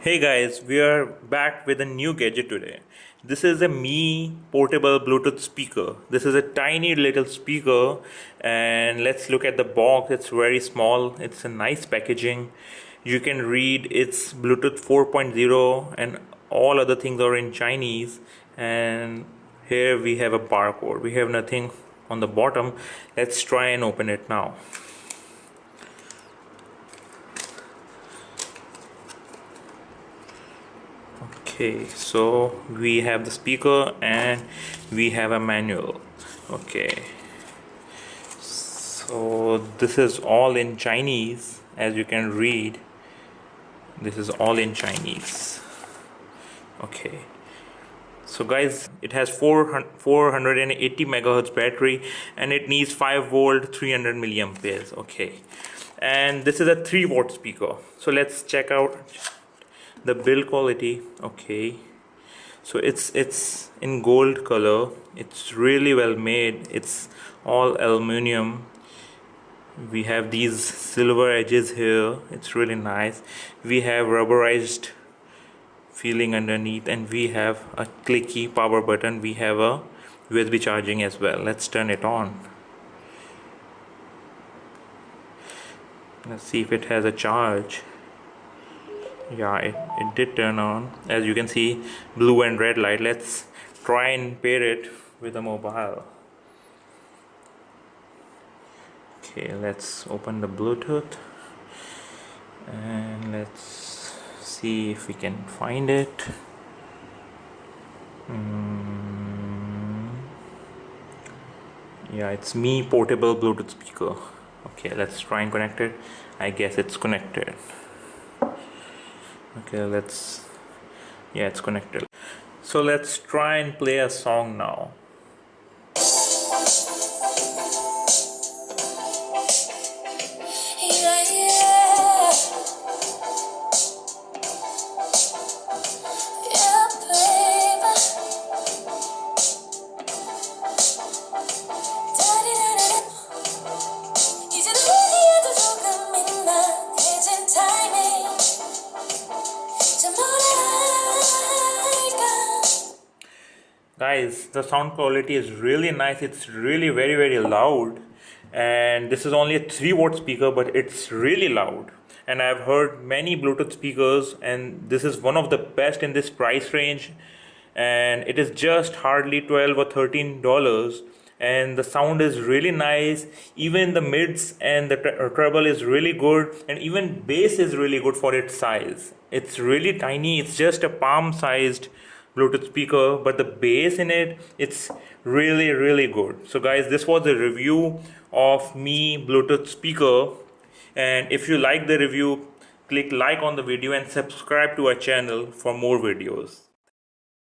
Hey guys, we are back with a new gadget today. This is a Mi portable Bluetooth speaker. This is a tiny little speaker, and let's look at the box. It's very small. It's a nice packaging. You can read it's Bluetooth 4.0 and all other things are in Chinese. And here we have a barcode. We have nothing on the bottom. Let's try and open it now. Okay, so we have the speaker and we have a manual. Okay, so this is all in Chinese. As you can read, this is all in Chinese. Okay, so guys, it has 480 megahertz battery and it needs 5 volt 300 milliamperes. Okay, and this is a 3-watt speaker. So let's check out the build quality. Okay, so it's in gold color. It's really well made. It's all aluminum. We have these silver edges here. It's really nice. We have rubberized feeling underneath, and we have a clicky power button. We have a USB charging as well. Let's turn it on. Let's see if it has a charge. Yeah, it did turn on. As you can see, blue and red light. Let's try and pair it with a mobile. Okay, let's open the Bluetooth and let's see if we can find it. Yeah, it's Mi portable Bluetooth speaker. Okay, let's try and connect it. I guess it's connected. Okay, yeah, it's connected. So let's try and play a song now. Guys, the sound quality is really nice. It's really very loud, and this is only a 3-watt speaker, but it's really loud. And I've heard many Bluetooth speakers, and this is one of the best in this price range, and it is just hardly $12 or $13, and the sound is really nice. Even the mids and the treble is really good, and even bass is really good for its size. It's really tiny. It's just a palm sized Bluetooth speaker, but the bass in it's really good. So guys, this was a review of Mi Bluetooth speaker, and if you like the review, click like on the video and subscribe to our channel for more videos.